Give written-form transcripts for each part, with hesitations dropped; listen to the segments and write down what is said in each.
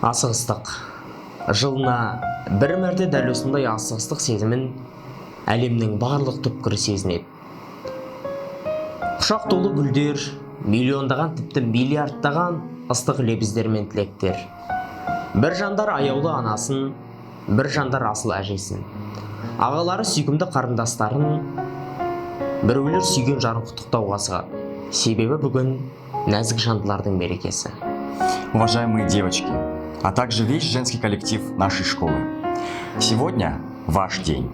Асығыстық. Жылына бір мәрте дәл осындай асығыстық сезімін әлемнің барлық түпкірі сезінеді. Құшақ толы гүлдер, миллиондаған тіпті миллиардтаған ыстық лебіздер мен тілектер. Бір жандар аяулы анасын, бір жандар асыл әжесін. Ағалары сүйкімді қарындастарын, біреулер сүйген жарын құттықтауға асығады. Себебі бүгін нәзік жандылардың мерекесі. Уважаемые девочки, а также весь женский коллектив нашей школы. Сегодня ваш день.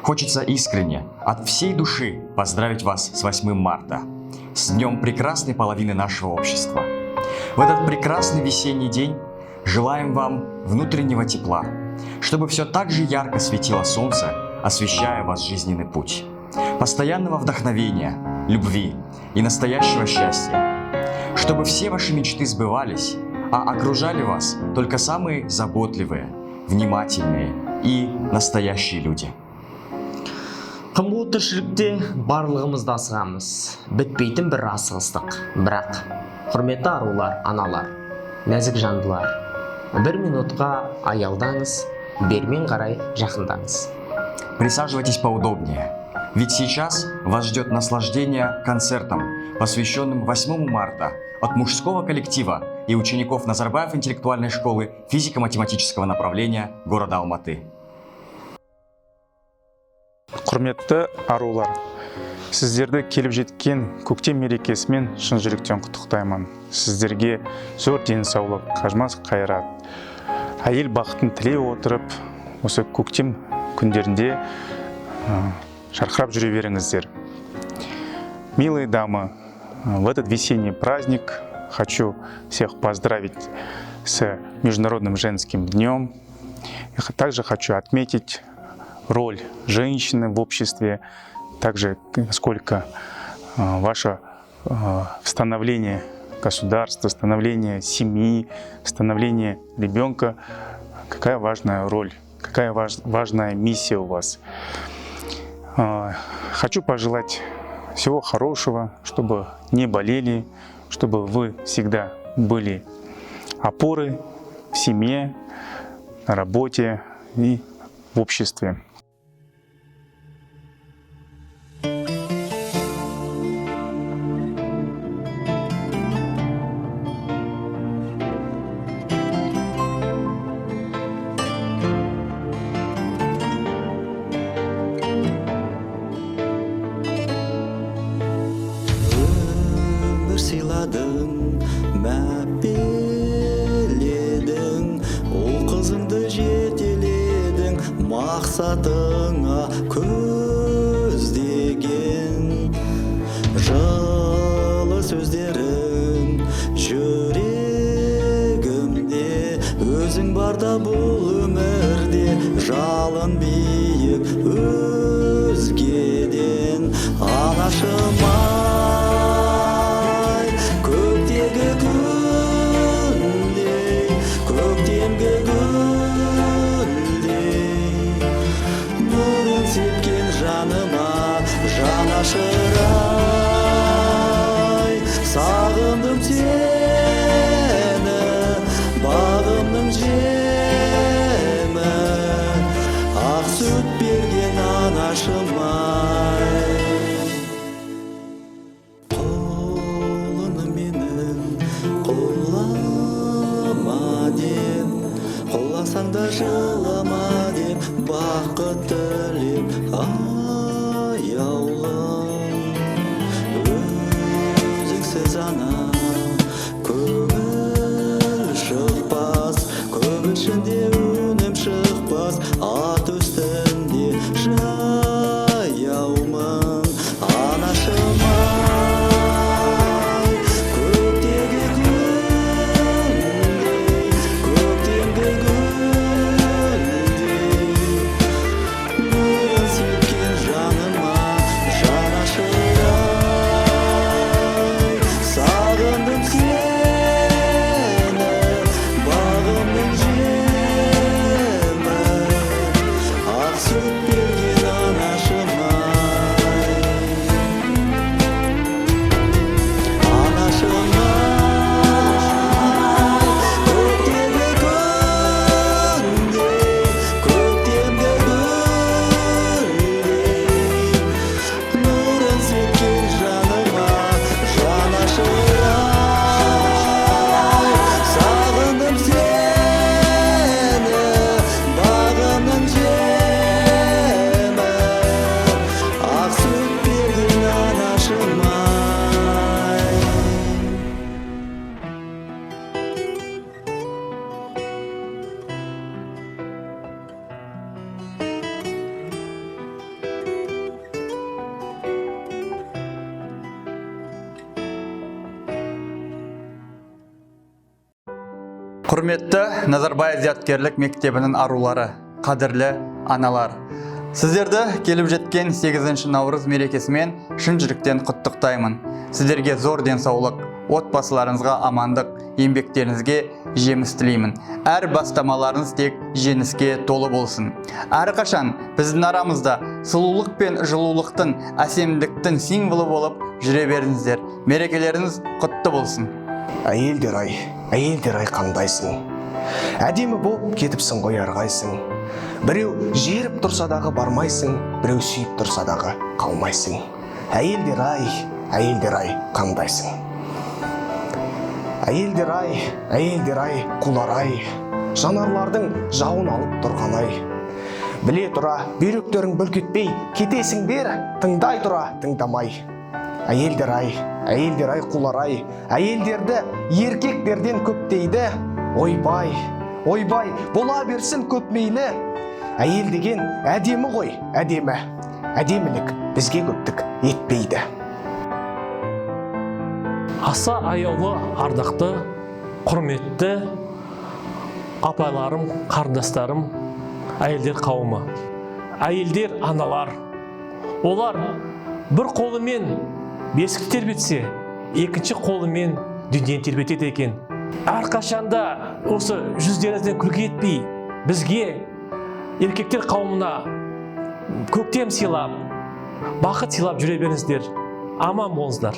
Хочется искренне, от всей души поздравить вас с 8 марта, с днем прекрасной половины нашего общества. В этот прекрасный весенний день желаем вам внутреннего тепла, чтобы все так же ярко светило солнце, освещая ваш жизненный путь. Постоянного вдохновения, любви и настоящего счастья. Чтобы все ваши мечты сбывались, а окружали вас только самые заботливые, внимательные и настоящие люди. Қымбыл тіршілікте барлығымыз да асығамыз. Бітпейтін бір асығыстық. Бірақ, құрметті арулар, аналар, нәзік жандылар, бір минутқа аялдаңыз, бермен қарай жақындаңыз. Присаживайтесь поудобнее, ведь сейчас вас ждет наслаждение концертом, посвященным 8 марта от мужского коллектива и учеников Назарбаев интеллектуальной школы физико-математического направления города Алматы. Құрметті арулар, сіздерді келіп жеткен көктем мерекесімен шын жүректен құттықтаймын. Сіздерге зор денсаулық, қажмас қайрат, әйел бақытын тілей отырып, осы көктем күндерінде шарқырап жүре беріңіздер. Милые дамы, в этот весенний праздник хочу всех поздравить с Международным женским днем. И также хочу отметить роль женщины в обществе, также сколько ваше становление государства, становление семьи, становление ребенка, какая важная роль, какая важная миссия у вас. Хочу пожелать всего хорошего, чтобы не болели, чтобы вы всегда были опорой в семье, на работе и в обществе. Сыйладың, мәпеледің, ол қызыңды жетеледің, мақсатыңа көздеген. Жылы сөздерің жүрегімде, өзің барда бұл өмірде, жалын биік өзгеден. Анашыма жанашырай, сағындым сені, бағымның жемі, ақ сүт берген анашымай. Қолыны менің қолама деп, қоласаң да жылама деп, бақыт тілеп өзіңсіз ана, көңіл шықпас, көп ішінде үнім шықпас, ат үстінде жаяумын. Анашымай, көктегі гүлдей, көктемгі гүлдей, нұрын сепкен Құрметті Назарбаев зияткерлік мектебінің арулары, қадірлі аналар. Сіздерді келіп жеткен 8 наурыз мерекесімен шын жүректен құттықтаймын. Сіздерге зор денсаулық, отбасыларыңызға амандық, еңбектеріңізге жеміс тілеймін. Әр бастамаларыңыз тек жеңіске толы болсын. Әрқашан біздің арамызда сұлулық пен жылулықтың, әсемдіктің символы болып жүре беріңіздер. Мерекелеріңіз құтты болсын. Әйелдер ай қандайсың? Әдемі болып кетіпсің ғой әрқайсың. Біреу жеріп тұрса дағы бармайсың, біреу сүйіп тұрса дағы қалмайсың. Әйелдер ай қандайсың? Әйелдер ай, құлар ай, жанарлардың жауын алып тұрған ай. Біле тұра, бүйректерің бүлкетпей, кетесіңдер, тыңдай тұра, тыңдамай. Әйелдер ай, құлар ай, әйелдерді еркектерден көптейді. Ойбай, бола берсін көп мейлі. Әйел деген әдемі ғой, әдемі. Әдемілік бізге көптік етпейді. Аса аяулы, ардақты, құрметті апайларым, қарындастарым, әйелдер қауымы. Әйелдер аналар. Олар бір қолымен бесік тербетсе, екінші қолымен дүниені тербетеді екен. Әрқашанда осы жүздеріңізден күлкі етпей, бізге, еркектер қауымына көктем сыйлап, бақыт сыйлап жүре беріңіздер. Аман болыңыздар.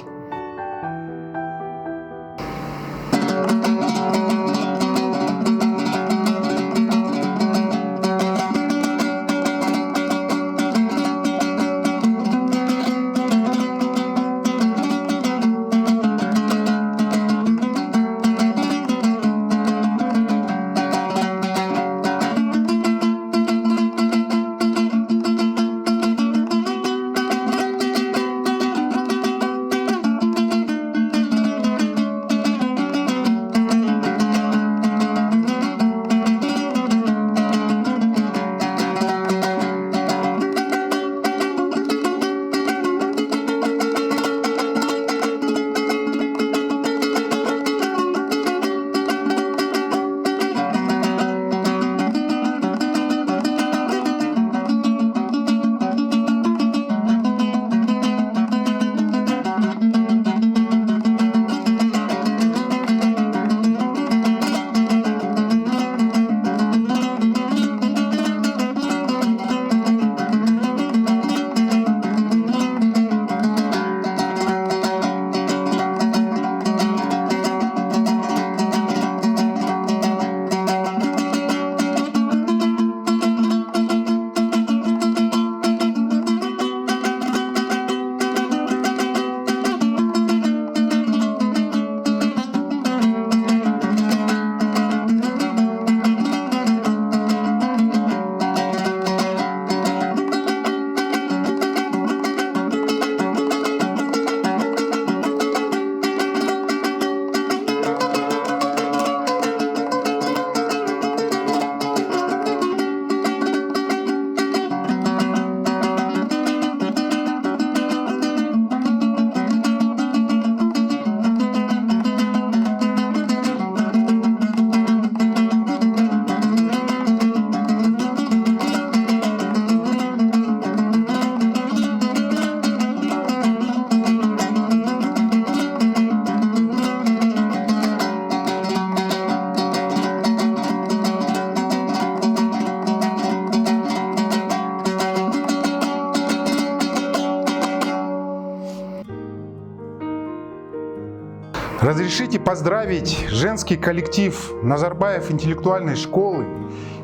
Разрешите поздравить женский коллектив Назарбаев интеллектуальной школы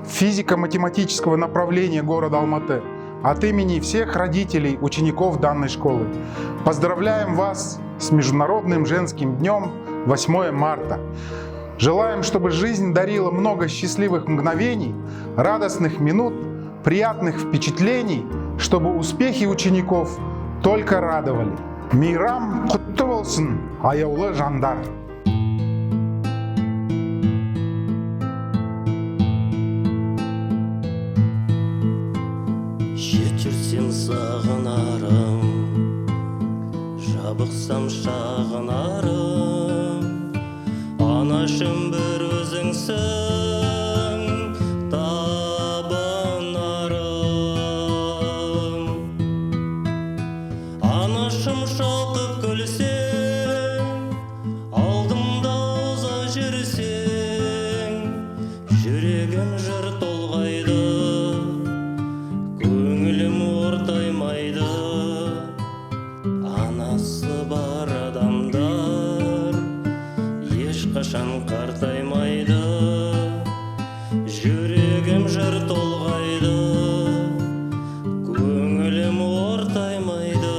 физико-математического направления города Алматы от имени всех родителей учеников данной школы. Поздравляем вас с Международным женским днем 8 марта. Желаем, чтобы жизнь дарила много счастливых мгновений, радостных минут, приятных впечатлений, чтобы успехи учеников только радовали. Мейрам құтты болсын, аяулы жандар. Жетірсем сағынарым, жабықсам шағынарым, анашым бір өзіңсің. жүрсің табынарым. Анашым шалқып күлсең, алдымда ұза жүрсең, жүрегім жыр толғайды, көңілім ортаймайды. Анасы бар адамдар ешқашан қартаймайды, жүрегім жыр толғайды, көңілім ортаймайды.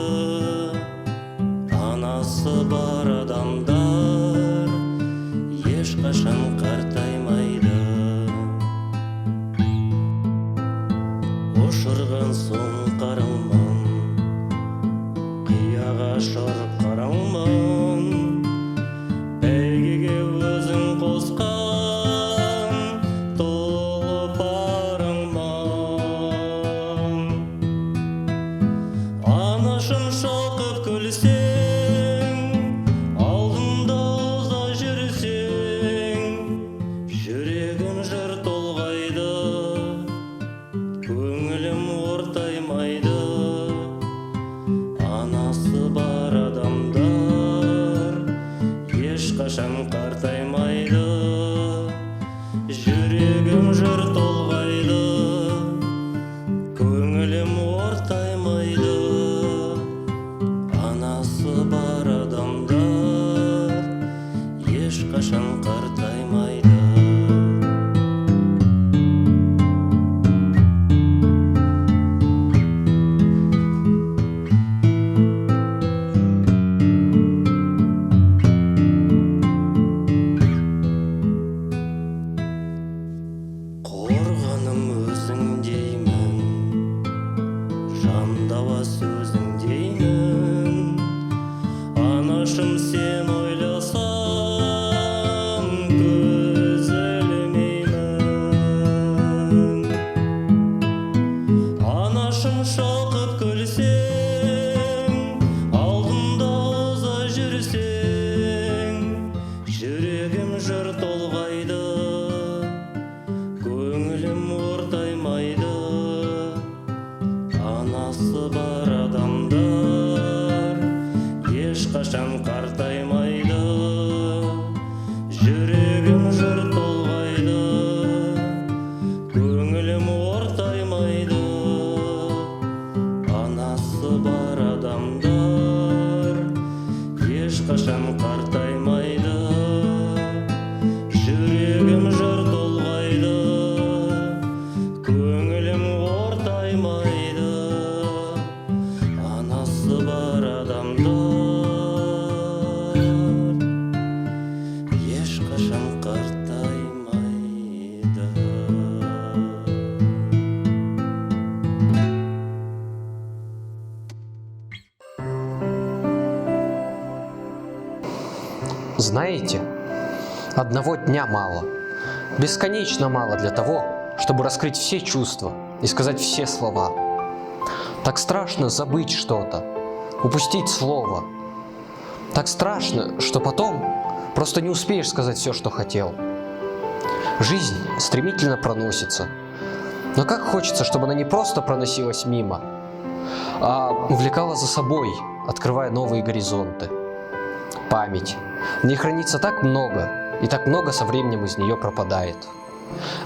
Анасы бар адамдар ешқашан қартаймайды. Ұшырған соң қараңман, қияға шорып қараңман, бәйгеге өзің қосқан тұлпарыңман. Анашым шалқып күлсең, алдымда ұза жүрсең, жүрегім жыр толғайды, көңілім ортаймайды. Анасы бар адамдар ешқашан қартаймайды, жүрегім жыр толғайды, көңілім ортаймайды. Анасы бар адамдар ешқашан қартаймайды. Қорғаным өзің деймін, жандауа сөзің деймін. Анашым сен ойласам көз ілмеймін. Анашым шалқып күлсең, алдымда ұза жүрсең, жүрегім жыр толғайды, көңілім ортаймайды. Анасы бар адамдар ешқашан қартаймайды, жүрегім жыр толғайды, көңілім ортаймайды. Анасы бар адамдар ешқашан қартаймайды, жүрегім жыр толғайды, көңілім ортаймайды. Анасы бар адамдар ешқашан қартаймайды. Знаете, одного дня мало, бесконечно мало для того, чтобы раскрыть все чувства и сказать все слова. Так страшно забыть что-то, упустить слово. Так страшно, что потом просто не успеешь сказать все, что хотел. Жизнь стремительно проносится, но как хочется, чтобы она не просто проносилась мимо, а увлекала за собой, открывая новые горизонты. Память. В ней хранится так много, и так много со временем из нее пропадает.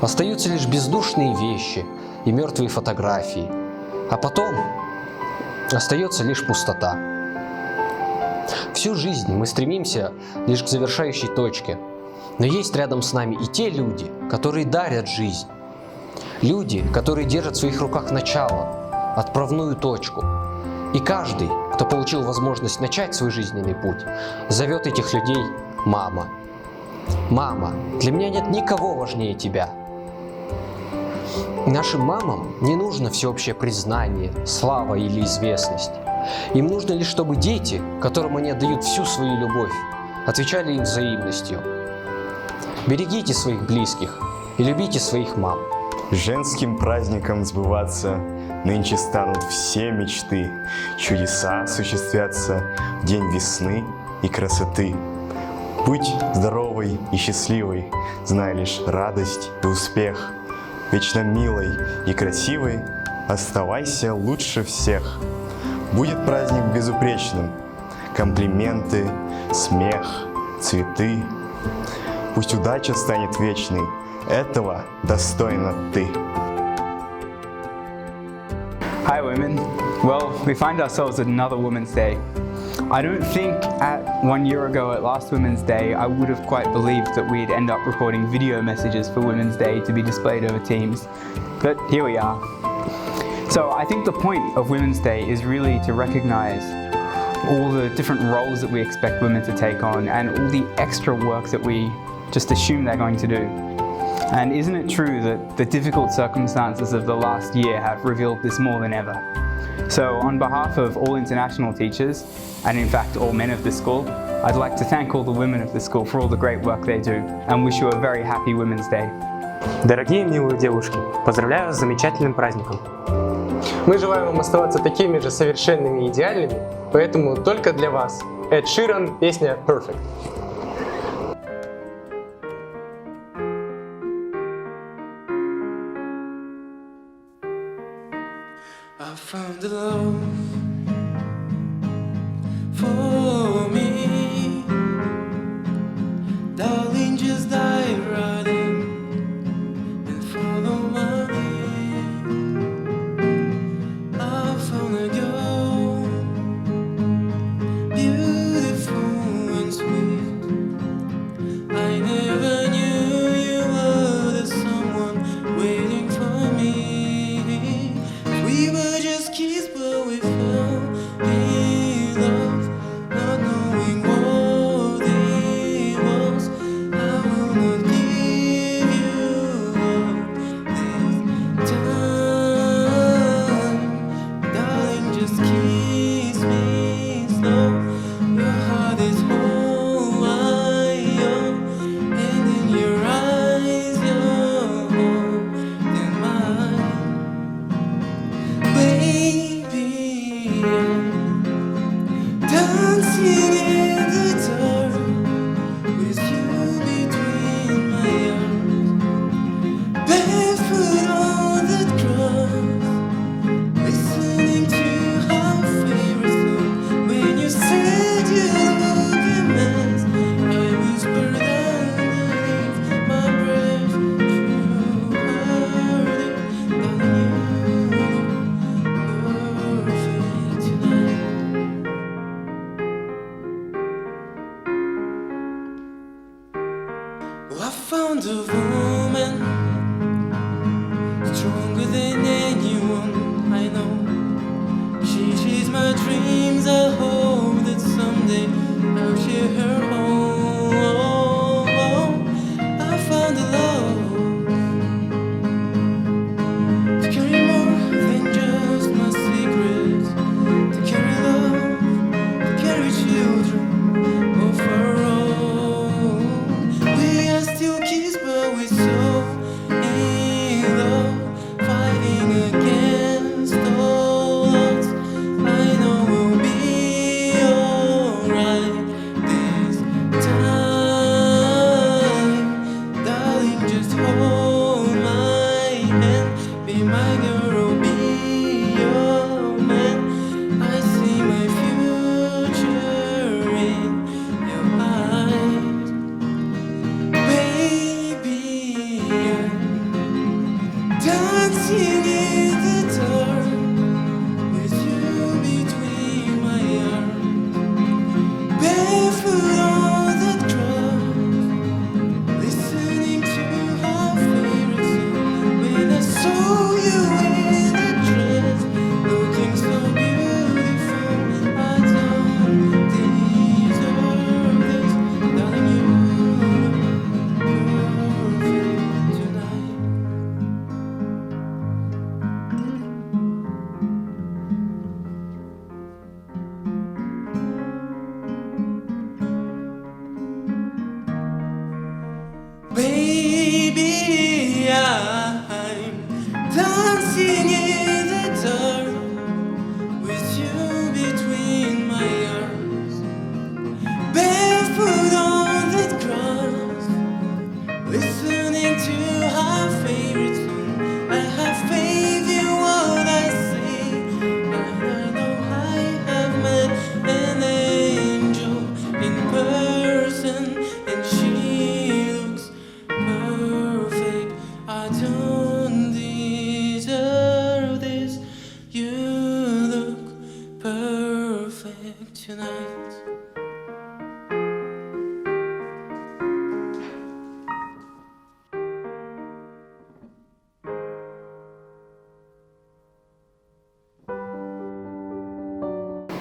Остаются лишь бездушные вещи и мертвые фотографии, а потом остается лишь пустота. Всю жизнь мы стремимся лишь к завершающей точке, но есть рядом с нами и те люди, которые дарят жизнь. Люди, которые держат в своих руках начало, отправную точку. И каждый, кто получил возможность начать свой жизненный путь, зовет этих людей «мама». «Мама, для меня нет никого важнее тебя». Нашим мамам не нужно всеобщее признание, слава или известность. Им нужно лишь, чтобы дети, которым они отдают всю свою любовь, отвечали им взаимностью. Берегите своих близких и любите своих мам. Женским праздником сбываться нынче станут все мечты. Чудеса осуществятся в день весны и красоты. Будь здоровой и счастливой, знай лишь радость и успех. Вечно милой и красивой оставайся лучше всех. Будет праздник безупречным, комплименты, смех, цветы. Пусть удача станет вечной, этого достойна ты. Hi women. Well, we find ourselves at another Women's Day. I don't think 1 year ago at last Women's Day I would have quite believed that we'd end up recording video messages for Women's Day to be displayed over Teams, but here we are. So I think the point of Women's Day is really to recognize all the different roles that we expect women to take on and all the extra work that we just assume they're going to do. And isn't it true that the difficult circumstances of the last year have revealed this more than ever? So on behalf of all international teachers, and in fact all men of the school, I'd like to thank all the women of the school for all the great work they do and wish you a very happy Women's Day. Дорогие милые девушки, поздравляю вас с замечательным праздником. Мы желаем вам оставаться такими же совершенными и идеальными, поэтому только для вас Эд Ширан, песня Perfect. I found a love for me, darling, just dive right in and follow my lead. I found a girl, beautiful and sweet. I never knew you were the someone waiting for me. We were just kids, but we fell in love, not knowing what it was. I will not give you up this time, darling. Just kiss me slow. Your heart is all I own, and in your eyes, you're more than mine. Baby, dancing in the dark with you between my arms, barefoot on the grass, listening to our favorite song. When you said you look a mess, I whispered underneath my breath. You heard it, darling, you perfect tonight. Oh, I found a woman stronger than anyone I know. She's my dreams. I hope that someday I'll share her home. I found a love to carry more than just my secrets, to carry love, to carry children of our own. We are still kids, but we're so in love, fighting against all odds. I know we'll be alright this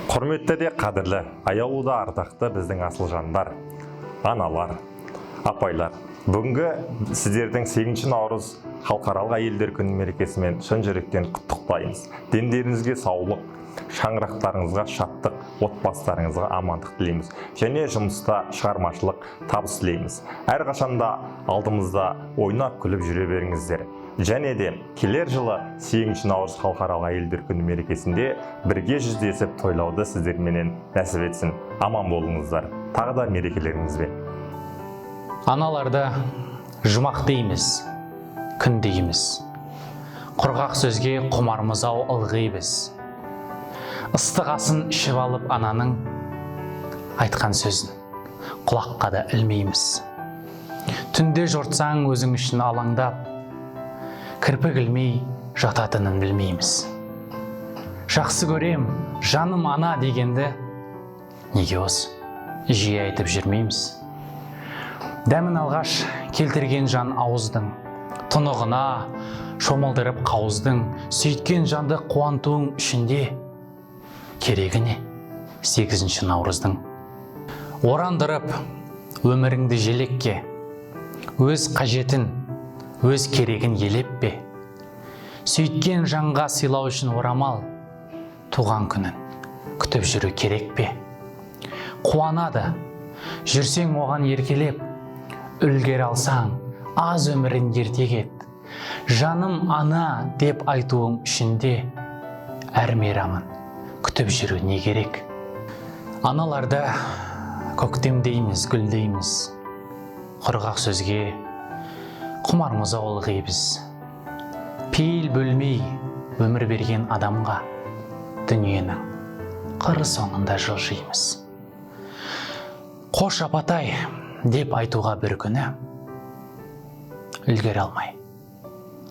Құрметті де қадірлі, аяулы да ардақты біздің асыл жандар, аналар, апайлар. Бүгінгі сіздердің 8 наурыз халықаралық әйелдер күні мерекесімен шын жүректен құттықтаймыз. Дендеріңізге саулық, шаңырақтарыңызға шаттық, отбасыларыңызға амандық тілейміз. Және жұмыста шығармашылық табыс тілейміз. Әрқашанда алдымызда ойнап күліп жүре беріңіздер. Және де келер жылы 8 наурыз халықаралық әйелдер күні мерекесінде бірге жүздесіп тойлауды сіздерменен нәсіп етсін. Аман болыңыздар. Тағы да мерекелеріңізбен. Аналарды жұмақ дейміз, күн дейміз. Құрғақ сөзге құмармыз ау ылғи біз. Ыстық асын ішіп алып ананың айтқан сөзін құлаққа да ілмейміз. Түнде жортсаң өзің үшін алаңдап, кірпік ілмей жататынын білмейміз. Жақсы көрем, жаным ана дегенді неге осы жиі айтып жүрмейміз. Дәмін алғаш келтірген жан ауыздың, тұнығына шомылдырып қауыздың, сөйткен жанды қуантуың ішінде керегі не 8 наурыздың. Орандырып өміріңді желекке, өз қажетін, өз керегін елеп бе? Сөйткен жанға сыйлау үшін орамал, туған күнін күтіп жүру керек пе? Қуанады, жүрсең оған еркелеп, үлгер алсаң, аз өмірін ерте кет. Жаным ана деп айтуың ішінде әр мейрамын күтіп жүру не керек? Аналарды көктем дейміз, гүл дейміз. Құрғақ сөзге құмармыз ау ылғи біз. Пейіл бөлмей өмір берген адамға дүниенің қыры соңында жылжимыз. Қош апатай деп айтуға бір күні үлгере алмай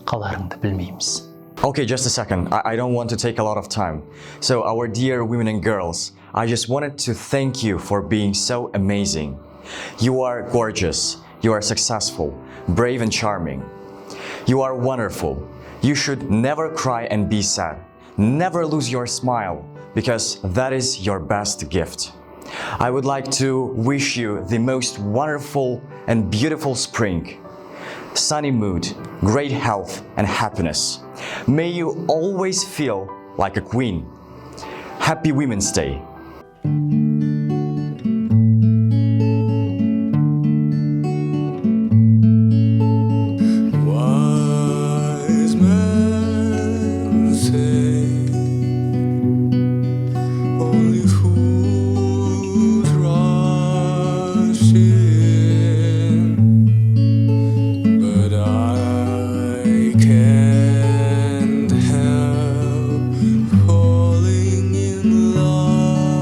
қаларыңды білмейміз. Okay, just a second. I don't want to take a lot of time. So, our dear women and girls, I just wanted to thank you for being so amazing. You are gorgeous. You are successful, brave and charming. You are wonderful. You should never cry and be sad. Never lose your smile, because that is your best gift. I would like to wish you the most wonderful and beautiful spring. Sunny mood, great health and happiness. May you always feel like a queen. Happy Women's Day. Wise men say only fools rush in, but I can't help falling in love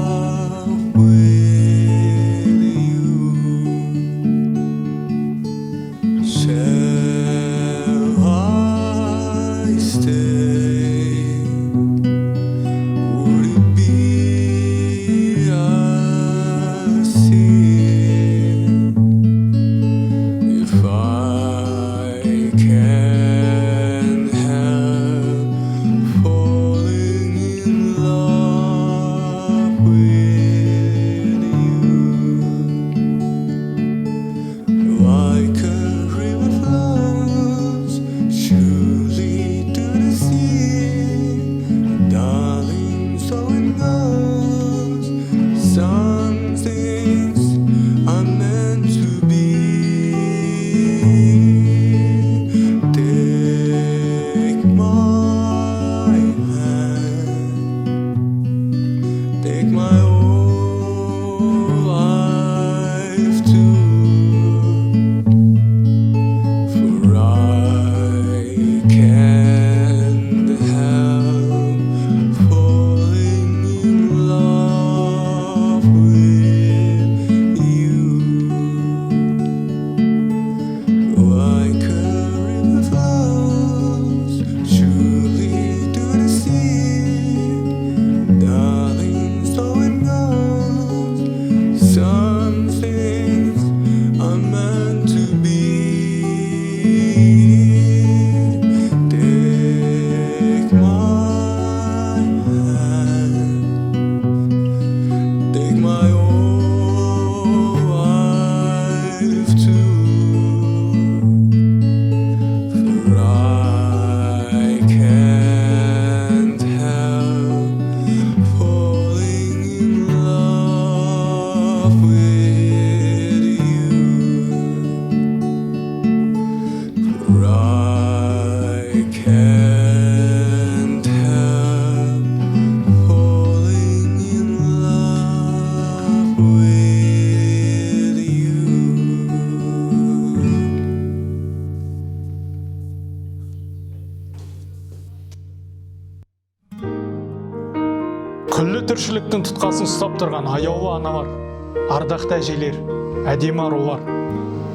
тіршіліктің тұтқасын ұстап тұрған аяулы аналар, ардақты әжелер, әдемі арулар.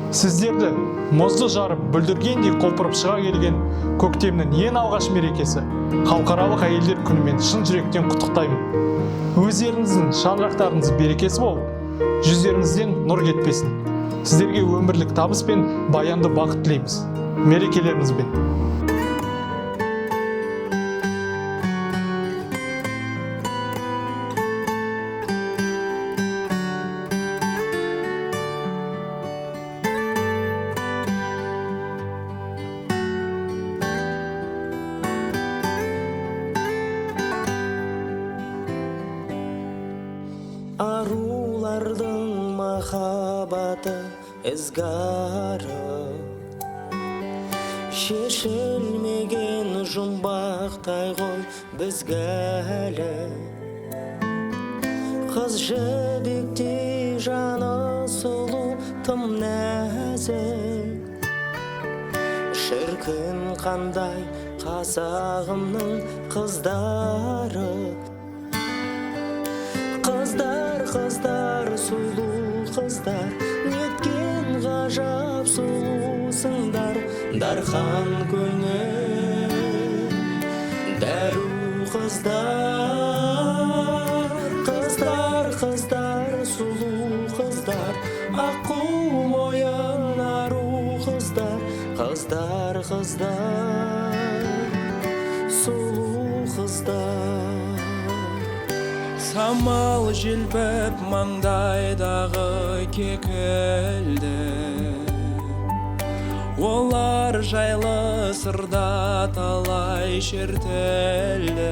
Сіздерді мұзды жарып бүлдіргендей құлпырып шыға келген көктемнің ең алғаш мерекесі халықаралық әйелдер күнімен шын жүректен құттықтаймын. Өздеріңіздің шаңырақтарыңыз берекесі болып, жүздеріңізден нұр кетпесін. Сіздерге өмірлік табыс пен баянды бақыт тілейміз. Мерекелеріңізбен. Арулардың махаббаты ізгары, шешілмеген жұмбақтай ғой бізге әлі. Қыз жібектей жаны сұлу тым нәзік, шіркін қандай қазағымның қыздары. Қыздар, қыздар, сұлу қыздар, неткен ғажап сұлусыңдар. Дархан көңіл, дәру қыздар. Қыздар, қыздар, сұлу қыздар, аққу мойын ару қыздар. Қыздар, қыздар, сұлу қыздар. Самал желпіп маңдайдағы кекілді, олар жайлы сырда талай шертілді.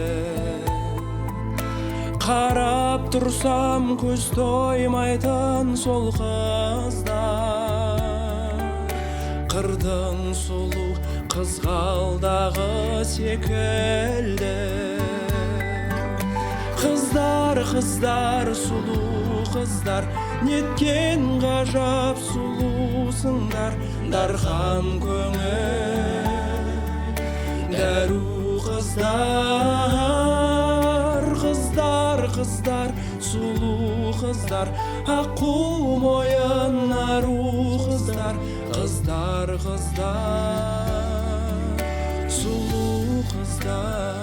Қарап тұрсам көз тоймайтын сол қыздар, қырдың сұлу қызғалдағы секілді. Қыздар, қыздар, сұлу қыздар, неткен ғажап сұлусыңдар. Дархан көңіл, дәру қыздар. Қыздар, қыздар, сұлу қыздар, аққу мойын ару қыздар. Қыздар, қыздар, сұлу қыздар.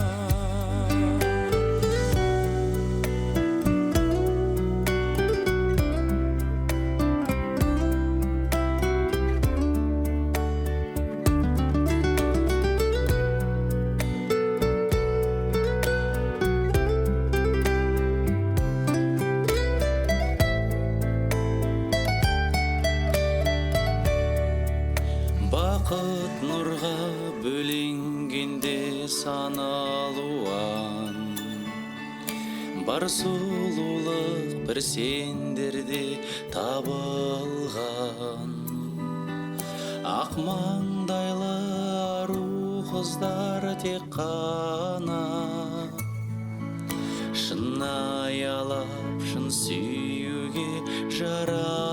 Бақыт нұрға бөленгенде саналуан, бар сұлулық бір сендерде табылған. Ақ маңдайлы ару қыздар тек қана, шын аялап шын сүюге жаралған.